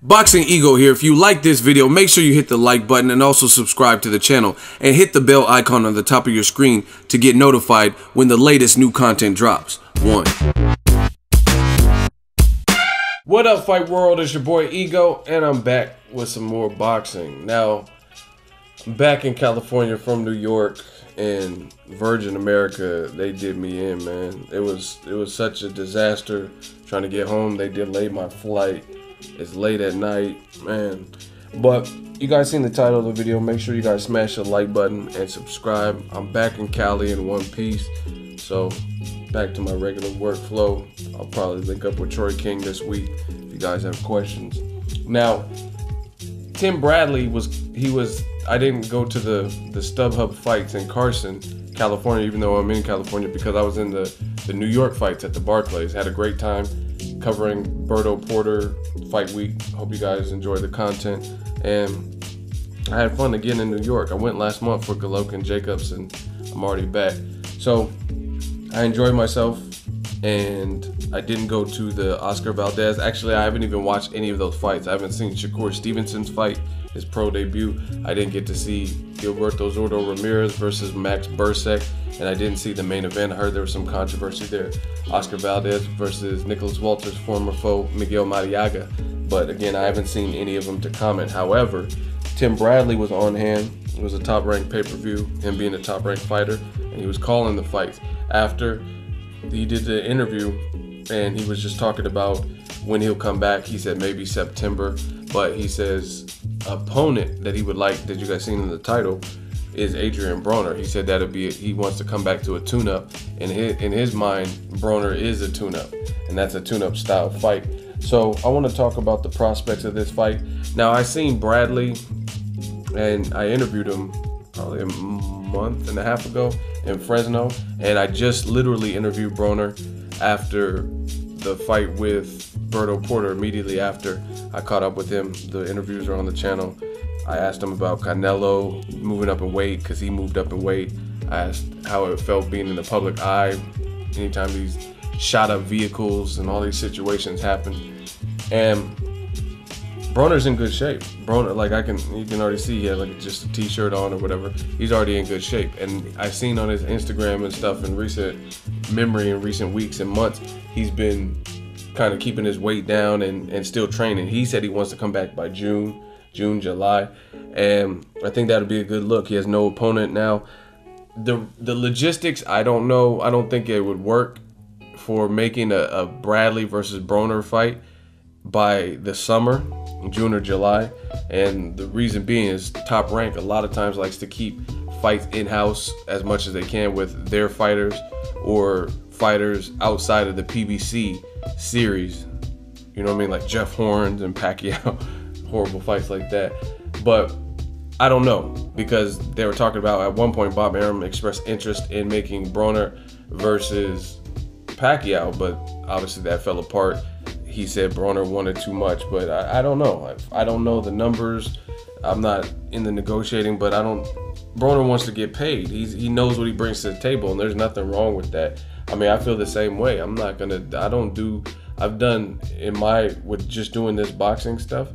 Boxing Ego here. If you like this video, make sure you hit the like button and also subscribe to the channel and hit the bell icon on the top of your screen to get notified when the latest new content drops. What up, Fight World? It's your boy Ego, and I'm back with some more boxing. Now, I'm back in California from New York, and Virgin America, they did me in, man. It was such a disaster trying to get home. They delayed my flight. It's late at night, man. But you guys seen the title of the video. Make sure you guys smash the like button and subscribe. I'm back in Cali in one piece, so back to my regular workflow. I'll probably link up with Troy King this week if you guys have questions. Now, Tim Bradley I didn't go to the StubHub fights in Carson, California, even though I'm in California, because I was in the New York fights at the Barclays. Had a great time covering Berto Porter fight week. Hope you guys enjoy the content. And I had fun again in New York. I went last month for Golovkin Jacobs, and I'm already back. So I enjoyed myself, and I didn't go to the Oscar Valdez. Actually, I haven't even watched any of those fights. I haven't seen Shakur Stevenson's fight, his pro debut. I didn't get to see Gilberto Zurdo Ramirez versus Max Bursek, and I didn't see the main event. I heard there was some controversy there. Oscar Valdez versus Nicholas Walters' former foe, Miguel Mariaga. But again, I haven't seen any of them to comment. However, Tim Bradley was on hand. It was a top-ranked pay-per-view, him being a top-ranked fighter, and he was calling the fights. After he did the interview, and he was just talking about when he'll come back. He said maybe September, but he says opponent that he would like, that you guys seen in the title, is Adrien Broner. He said he wants to come back to a tune-up. In his mind, Broner is a tune-up, and that's a tune-up style fight. So I want to talk about the prospects of this fight. Now, I seen Bradley, and I interviewed him probably a month and a half ago in Fresno, and I just literally interviewed Broner after the fight with Berto Porter. Immediately after I caught up with him, the interviews are on the channel. I asked him about Canelo moving up in weight, because he moved up in weight. I asked how it felt being in the public eye anytime these shot up vehicles and all these situations happen. And Broner's in good shape. Broner, like you can already see he had like just a t-shirt on or whatever. He's already in good shape. And I've seen on his Instagram and stuff in recent memory, in recent weeks and months, he's been kind of keeping his weight down and still training. He said he wants to come back by June, July, and I think that'll be a good look. He has no opponent now. The logistics, I don't know. I don't think it would work for making a Bradley versus Broner fight by the summer, June or July. And the reason being is Top Rank a lot of times likes to keep fights in-house as much as they can with their fighters or fighters outside of the PBC series. You know what I mean? Like Jeff Horns and Pacquiao. Horrible fights like that. But I don't know, because they were talking about, at one point, Bob Arum expressed interest in making Broner versus Pacquiao, but obviously that fell apart. He said Broner wanted too much, but I don't know. I don't know the numbers. I'm not in the negotiating, but Broner wants to get paid. He knows what he brings to the table, and there's nothing wrong with that. I mean, I feel the same way. I've done with just doing this boxing stuff,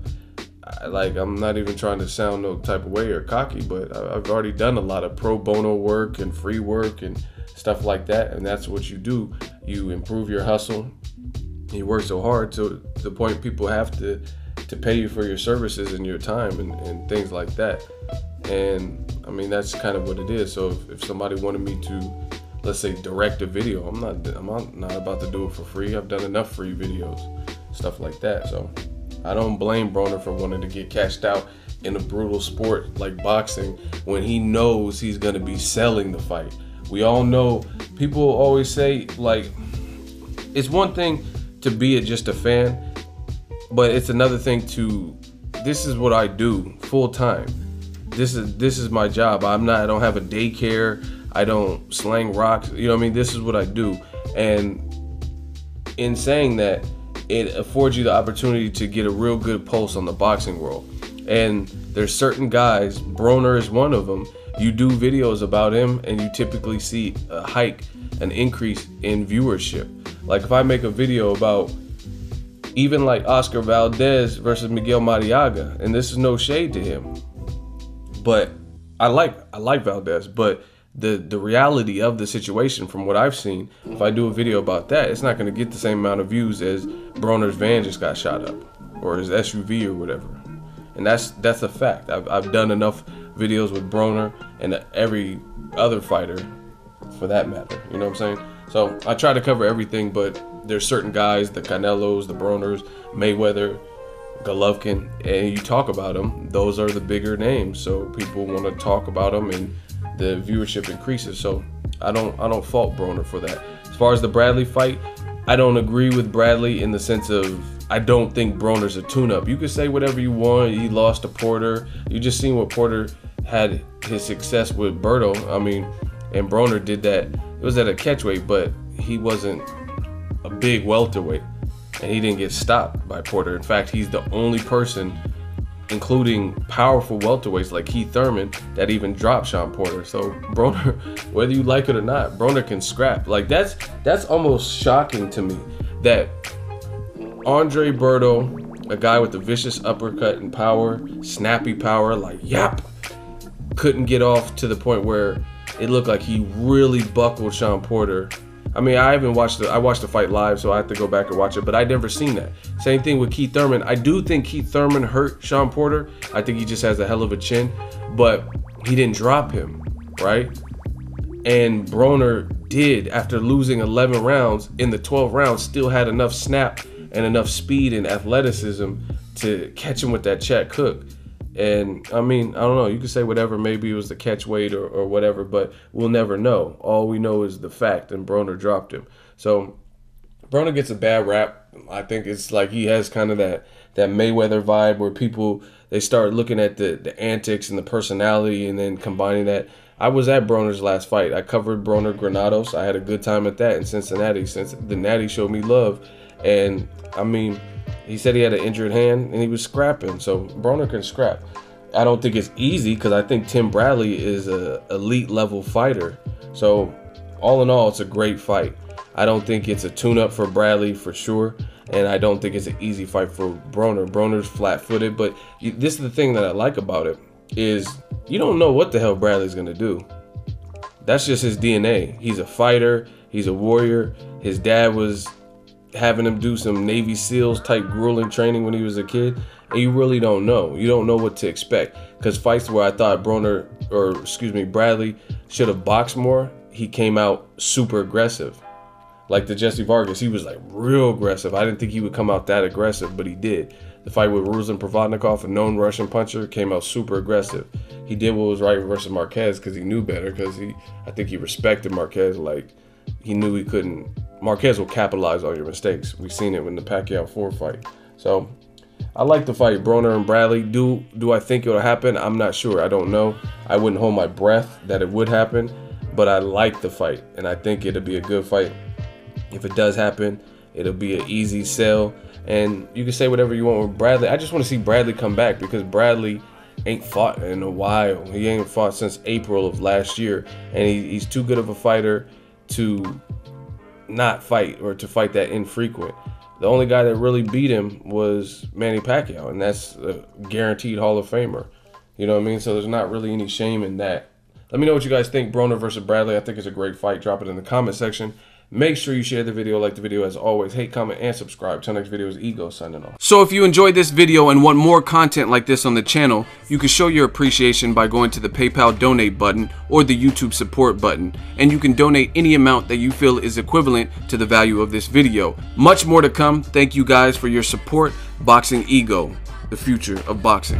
I'm not even trying to sound no type of way or cocky, but I've already done a lot of pro bono work and free work and stuff like that, and that's what you do. You improve your hustle. You work so hard to the point people have to pay you for your services and your time and things like that. And I mean, that's kind of what it is. So if somebody wanted me to, let's say, direct a video, I'm not about to do it for free. I've done enough free videos, stuff like that. So I don't blame Broner for wanting to get cashed out in a brutal sport like boxing when he knows he's going to be selling the fight. We all know, people always say, like, it's one thing to be just a fan, but it's another thing this is what I do full time. This is my job. I don't have a daycare. I don't slang rocks. You know what I mean? This is what I do. And in saying that, it affords you the opportunity to get a real good pulse on the boxing world. And there's certain guys, Broner is one of them. You do videos about him and you typically see an increase in viewership. Like if I make a video about Even like Oscar Valdez versus Miguel Mariaga, and this is no shade to him, but I like Valdez, but the reality of the situation from what I've seen, if I do a video about that, it's not going to get the same amount of views as Broner's van just got shot up, or his SUV or whatever. And that's a fact. I've done enough videos with Broner and every other fighter for that matter, you know what I'm saying? So I try to cover everything, but there's certain guys, the Canelos, the Broners, Mayweather, Golovkin, and you talk about them, those are the bigger names, so people want to talk about them and the viewership increases. So I don't fault Broner for that. As far as the Bradley fight, I don't agree with Bradley in the sense of I don't think Broner's a tune-up. You could say whatever you want. He lost to Porter. You just seen what Porter had his success with Berto. I mean, and Broner did that. It was at a catchweight, but he wasn't a big welterweight, and he didn't get stopped by Porter. In fact, he's the only person, including powerful welterweights like Keith Thurman, that even dropped Sean Porter. So Broner, whether you like it or not, Broner can scrap. Like that's almost shocking to me that Andre Berto, a guy with a vicious uppercut and power, snappy power, like yap, couldn't get off to the point where it looked like he really buckled Sean Porter. I mean, I watched the fight live, so I have to go back and watch it, but I'd never seen that. Same thing with Keith Thurman. I do think Keith Thurman hurt Sean Porter. I think he just has a hell of a chin, but he didn't drop him, right? And Broner did, after losing 11 rounds, in the 12th round, still had enough snap and enough speed and athleticism to catch him with that check hook. And I mean, I don't know, you could say whatever, maybe it was the catch weight or whatever, but we'll never know. All we know is the fact, and Broner dropped him. So Broner gets a bad rap. I think it's like he has kind of that Mayweather vibe where people, they start looking at the antics and the personality and then combining that. I was at Broner's last fight. I covered Broner Granados. I had a good time at that in Cincinnati, since the Natty showed me love. And I mean, he said he had an injured hand and he was scrapping, so Broner can scrap. I don't think it's easy because I think Tim Bradley is a elite level fighter. So all in all, it's a great fight. I don't think it's a tune-up for Bradley for sure, and I don't think it's an easy fight for Broner. Broner's flat-footed, but this is the thing that I like about it, is you don't know what the hell Bradley's gonna do. That's just his DNA. He's a fighter, he's a warrior. His dad was having him do some Navy SEALs type grueling training when he was a kid, and you really don't know. You don't know what to expect, because fights where I thought Bradley should have boxed more, he came out super aggressive. Like the Jesse Vargas, he was like real aggressive. I didn't think he would come out that aggressive, but he did. The fight with Ruslan Provodnikov, a known Russian puncher, came out super aggressive. He did what was right versus Marquez because he knew better, because I think he respected Marquez. Like, he knew he couldn't. Marquez will capitalize on your mistakes. We've seen it in the Pacquiao 4 fight. So I like the fight, Broner and Bradley. Do I think it'll happen? I'm not sure. I don't know. I wouldn't hold my breath that it would happen, but I like the fight, and I think it'll be a good fight. If it does happen, it'll be an easy sell. And you can say whatever you want with Bradley. I just want to see Bradley come back, because Bradley ain't fought in a while. He ain't fought since April of last year, and he's too good of a fighter to not fight, or to fight that infrequent. The only guy that really beat him was Manny Pacquiao, and that's a guaranteed Hall of Famer. You know what I mean? So there's not really any shame in that. Let me know what you guys think. Broner versus Bradley. I think it's a great fight. Drop it in the comment section. Make sure you share the video, like the video as always. Hate, comment, and subscribe. Till next video is Ego signing off. So if you enjoyed this video and want more content like this on the channel, you can show your appreciation by going to the PayPal donate button or the YouTube support button. And you can donate any amount that you feel is equivalent to the value of this video. Much more to come. Thank you guys for your support. Boxing Ego, the future of boxing.